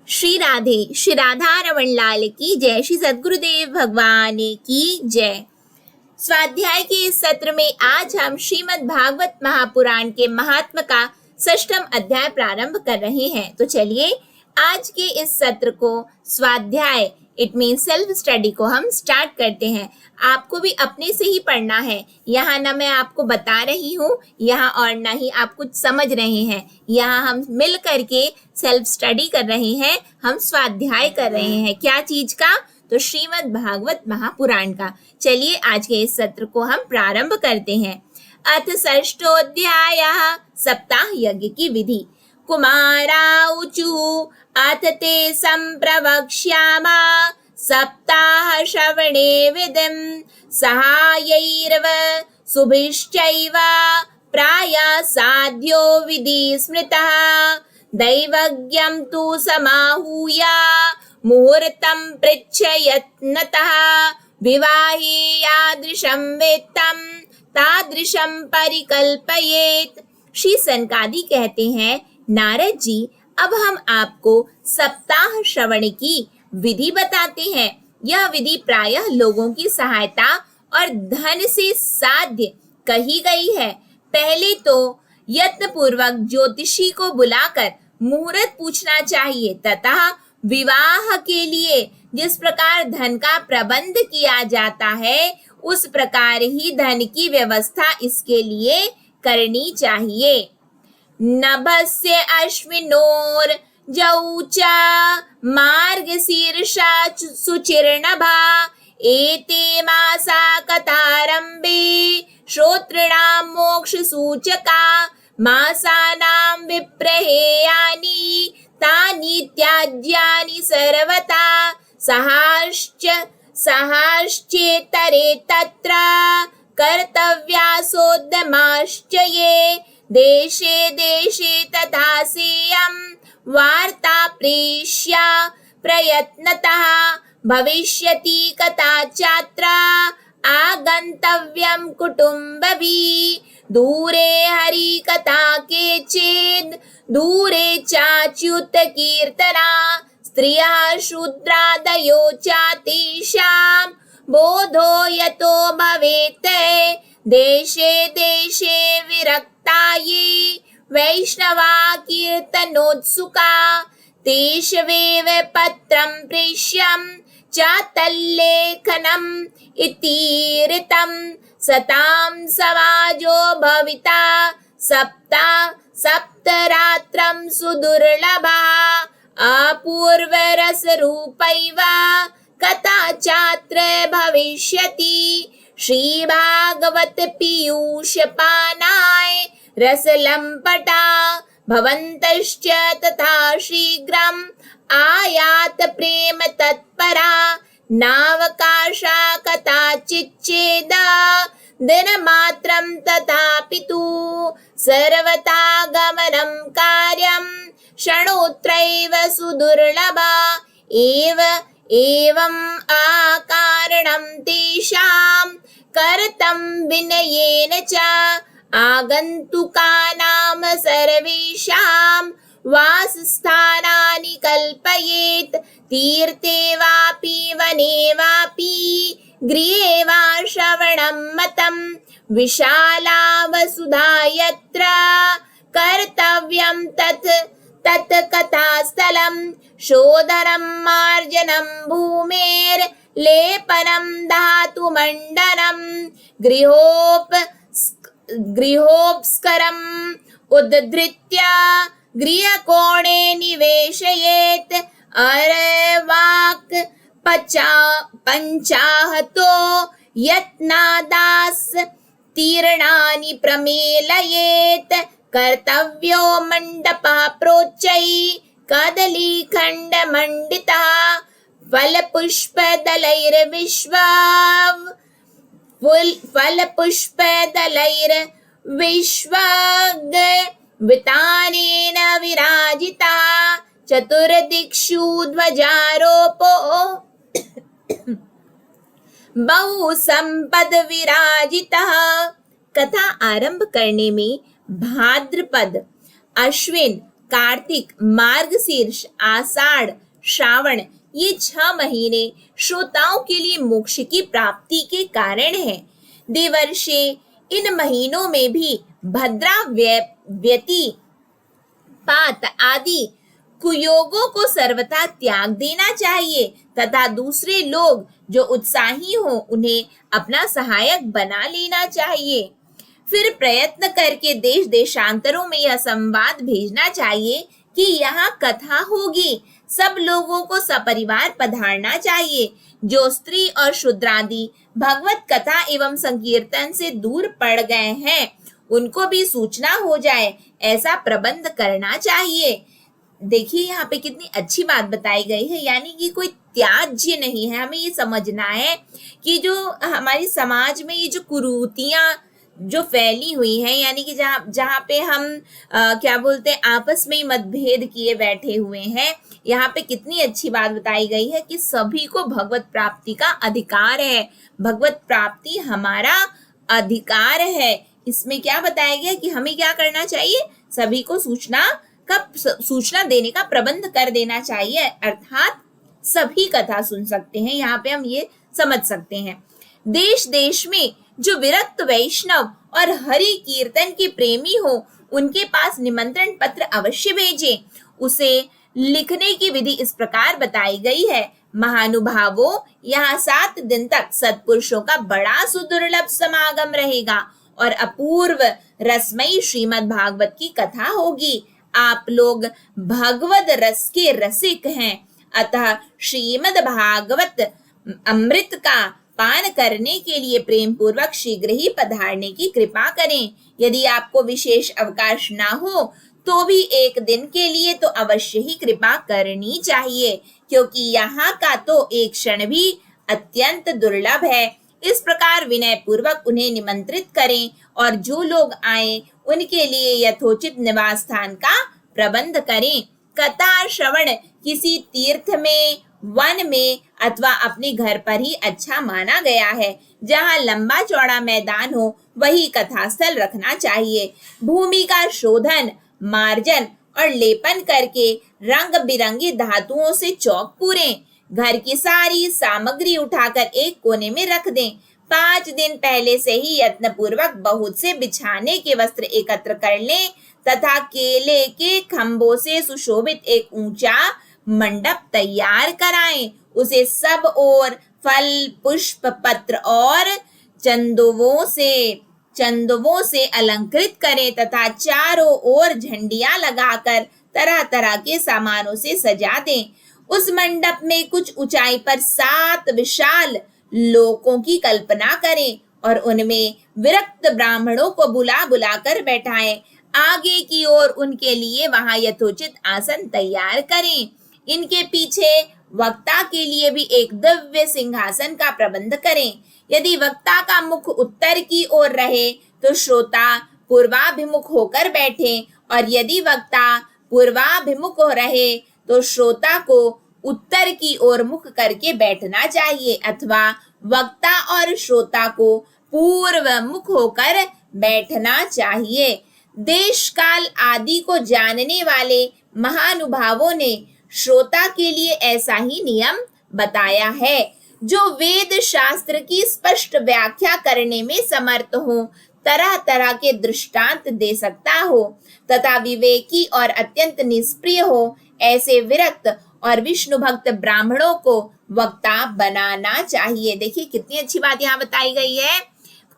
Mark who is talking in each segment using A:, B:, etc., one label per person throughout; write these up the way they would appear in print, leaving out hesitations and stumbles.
A: श्री राधा रमन लाल की जय। श्री सद्गुरुदेव भगवान की जय। स्वाध्याय के इस सत्र में आज हम श्रीमद् भागवत महापुराण के महात्म का 6वां अध्याय प्रारंभ कर रहे हैं। तो चलिए आज के इस सत्र को स्वाध्याय इट मीन सेल्फ स्टडी को हम स्टार्ट करते हैं। आपको भी अपने से ही पढ़ना है। यहाँ ना मैं आपको बता रही हूँ यहाँ और ना ही आप कुछ समझ रहे हैं। यहाँ हम मिल करके सेल्फ स्टडी कर रहे हैं, हम स्वाध्याय कर रहे हैं। क्या चीज का? तो श्रीमद् भागवत महापुराण का। चलिए आज के इस सत्र को हम प्रारंभ करते हैं। अथ 6ष्ठोऽध्यायः सप्ताह यज्ञ की विधि। कुमाराऊचु अथ ते संप्रवक्ष्यामा सप्ताह श्रवणे विधिं सहायैर्व सुभिश्चैव प्रायः साध्यो विधि स्मृतः दैवज्ञं तु समाहूय मुहूर्तं पृच्छयत्नतः विवाहे यादृशं वेत्तं तादृशं परिकल्पयेत्। श्री सनकादि कहते हैं, नारद जी अब हम आपको सप्ताह श्रवण की विधि बताते हैं। यह विधि प्रायः लोगों की सहायता और धन से साध्य कही गई है। पहले तो यत्न पूर्वक ज्योतिषी को बुलाकर मुहूर्त पूछना चाहिए तथा विवाह के लिए जिस प्रकार धन का प्रबंध किया जाता है उस प्रकार ही धन की व्यवस्था इसके लिए करनी चाहिए। नभस्य अश्विनोर जौचा मार्गशीर्षा सुचिर्नभा एते मासा कथारंभे श्रोतॄणां मोक्ष सूचका मासानां विप्रहेयानि तानि त्याज्यानि सर्वथा सहाश्चेतरे तत्र कर्तव्यासोद्यमाश्च ये देशे देशे तथा सेयं वार्ता प्रेष्या प्रयत्नतः भविष्यति कथा चात्र आगन्तव्यं कुटुम्बभिः दूरे हरि कथा के चेद दूरे चाच्युत कीर्तना स्त्रियः शूद्रादयो चातेषां बोधो यतो भवेत् देशे देशे विरक्ता ये वैष्णवा कीर्तनोत्सुका तेषवेव पत्रं प्रेष्यं चातल्लेखनम् इतीरितं सतां समाजो भविता सप्तरात्रं सुदुर्लभा अपूर्वरसरूपैव कथा चात्र भविष्यति। श्रीभागवत पीयूषपानाय रसलम्पटा भवन्तश्च तथा शीघ्रम् आयात प्रेम तत्परा नावकाशा कदाचिच्चेद दिनमात्रं तथापि तु सर्वथा गमनं कार्यं क्षणोत्रैव सुदुर्लभा एवम् आकारणं तेषां कर्तं विनयेन च आगन्तुकानां सर्वेषां वासस्थानानि कल्पयेत् तीर्थे वापि वने वापि गृहे वा श्रवणं मतं विशाला वसुधा यत्र कर्तव्यं तत् कथास्थलं शोधनं मार्जनं भूमेर्लेपनं धातुमण्डनं गृहोपस्करम् उद्धृत्य गृहकोणे निवेशयेत् अरवाक् पञ्चाहतो यत्नादास् तीर्णानि प्रमेलयेत् कर्तव्यो मण्डपः प्रोच्चै कदलीखण्डमण्डितः फलपुष्पदलैर्विश्वग्वितानेन विराजिता चतुर्दिक्षु ध्वजारोपो बहु संपद विराजितः। कथा आरंभ करने में भाद्रपद, अश्विन कार्तिक, मार्गशीर्ष, आषाढ़, श्रावण, ये 6 महीने श्रोताओं के लिए मोक्ष की प्राप्ति के कारण है। देवर्षे इन महीनों में भी भद्रा व्यतिपात आदि कुयोगों को सर्वथा त्याग देना चाहिए तथा दूसरे लोग जो उत्साही हो उन्हें अपना सहायक बना लेना चाहिए। फिर प्रयत्न करके देश देशांतरों में यह संवाद भेजना चाहिए कि यहाँ कथा होगी, सब लोगों को सपरिवार पधारना चाहिए। जो स्त्री और शूद्रादि भगवत कथा एवं संकीर्तन से दूर पड़ गए हैं उनको भी सूचना हो जाए, ऐसा प्रबंध करना चाहिए। देखिए यहाँ पे कितनी अच्छी बात बताई गई है, यानी कि कोई त्याज्य नहीं है। हमें ये समझना है कि जो हमारी समाज में ये जो कुरीतियां जो फैली हुई हैं, यानी कि जहाँ पे हम क्या बोलते हैं आपस में ही मतभेद किए बैठे हुए हैं, यहाँ पे कितनी अच्छी बात बताई गई है कि सभी को भगवत प्राप्ति का अधिकार है। भगवत प्राप्ति हमारा अधिकार है। इसमें क्या बताया गया कि हमें क्या करना चाहिए, सभी को सूचना देने का प्रबंध कर देना चाहिए, अर्थात सभी कथा सुन सकते हैं। यहाँ पे हम ये समझ सकते हैं। देश देश में जो विरक्त वैष्णव और हरि कीर्तन के प्रेमी हो उनके पास निमंत्रण पत्र अवश्य भेजें। उसे लिखने की विधि इस प्रकार बताई गई है। महानुभावों, यहाँ 7 दिन तक सत्पुरुषों का बड़ा सुदुर्लभ समागम रहेगा और अपूर्व रसमयी श्रीमद् भागवत की कथा होगी। आप लोग भगवद रस के रसिक हैं, अतः श्रीमद् भागवत अमृत का पान करने के लिए प्रेम पूर्वक शीघ्र ही पधारने की कृपा करें। यदि आपको विशेष अवकाश ना हो तो भी एक दिन के लिए तो अवश्य ही कृपा करनी चाहिए, क्योंकि यहाँ का तो एक क्षण भी अत्यंत दुर्लभ है। इस प्रकार विनय पूर्वक उन्हें निमंत्रित करें और जो लोग आए उनके लिए यथोचित निवास स्थान का प्रबंध करें। कथा श्रवण किसी तीर्थ में, वन में अथवा अपने घर पर ही अच्छा माना गया है। जहाँ लंबा चौड़ा मैदान हो वही कथा स्थल रखना चाहिए। भूमि का शोधन, मार्जन और लेपन करके रंग बिरंगी धातुओं से चौक पूरें। घर की सारी सामग्री उठाकर एक कोने में रख दें। 5 दिन पहले से ही यत्न पूर्वक बहुत से बिछाने के वस्त्र एकत्र कर लें तथा केले के खंभों से सुशोभित एक ऊंचा मंडप तैयार कराएं। उसे सब ओर फल, पुष्प, पत्र और चंदवों से अलंकृत करें तथा चारों ओर झंडियां लगाकर तरह तरह के सामानों से सजा दें। उस मंडप में कुछ ऊंचाई पर 7 विशाल लोकों की कल्पना करें और उनमें विरक्त ब्राह्मणों को बुला बुलाकर बैठाएं। आगे की ओर उनके लिए वहां यथोचित आसन तैयार करें। इनके पीछे वक्ता के लिए भी एक दिव्य सिंहासन का प्रबंध करें। यदि वक्ता का मुख उत्तर की ओर रहे तो श्रोता पूर्वाभिमुख होकर बैठे, और यदि वक्ता पूर्वाभिमुख रहे तो श्रोता को उत्तर की ओर मुख करके बैठना चाहिए, अथवा वक्ता और श्रोता को पूर्व मुख होकर बैठना चाहिए। देश काल आदि को जानने वाले महानुभावों ने श्रोता के लिए ऐसा ही नियम बताया है। जो वेद शास्त्र की स्पष्ट व्याख्या करने में समर्थ हो, तरह तरह के दृष्टांत दे सकता हो तथा विवेकी और अत्यंत निष्प्रिय हो, ऐसे विरक्त और विष्णु भक्त ब्राह्मणों को वक्ता बनाना चाहिए। देखिए कितनी अच्छी बात यहाँ बताई गई है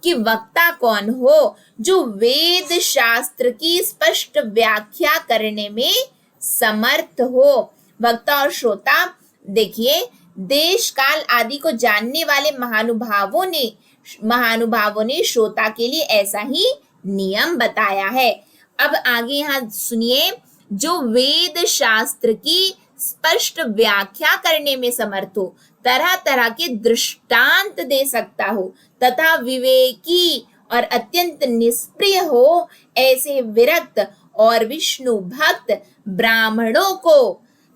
A: कि वक्ता कौन हो, जो वेद शास्त्र की स्पष्ट व्याख्या करने में समर्थ हो। वक्ता और श्रोता, देखिए देश काल आदि को जानने वाले महानुभावों ने श्रोता के लिए ऐसा ही नियम बताया है। अब आगे यहाँ सुनिए, जो वेद शास्त्र की स्पष्ट व्याख्या करने में समर्थ हो, तरह तरह के दृष्टांत दे सकता हो तथा विवेकी और अत्यंत निष्प्रिय हो, ऐसे विरक्त और विष्णु भक्त ब्राह्मणों को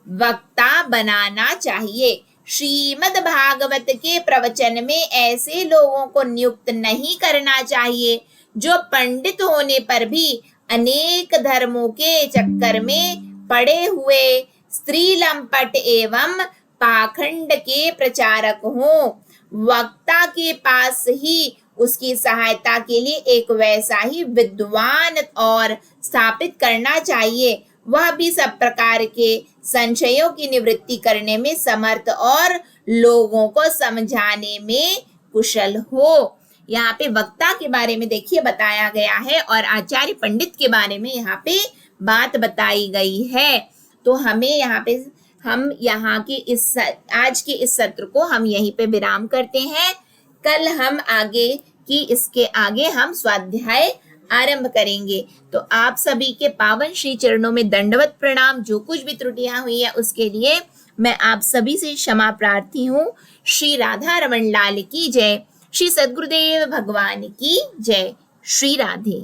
A: वक्ता बनाना चाहिए। श्रीमद् भागवत के प्रवचन में ऐसे लोगों को नियुक्त नहीं करना चाहिए जो पंडित होने पर भी अनेक धर्मों के चक्कर में पड़े हुए स्त्री लंपट एवं पाखंड के प्रचारक हों। वक्ता के पास ही उसकी सहायता के लिए एक वैसा ही विद्वान और स्थापित करना चाहिए, वह भी सब प्रकार के संशयों की निवृत्ति करने में समर्थ और लोगों को समझाने में कुशल हो। यहाँ पे वक्ता के बारे में देखिए बताया गया है और आचार्य पंडित के बारे में यहाँ पे बात बताई गई है। तो हमें यहाँ पे हम यहाँ के आज के इस सत्र को हम यहीं पे विराम करते हैं। कल हम इसके आगे हम स्वाध्याय आरंभ करेंगे। तो आप सभी के पावन श्री चरणों में दंडवत प्रणाम। जो कुछ भी त्रुटियां हुई है उसके लिए मैं आप सभी से क्षमा प्रार्थी हूँ। श्री राधा रमन लाल की जय। श्री सद्गुरुदेव भगवान की जय। श्री राधे।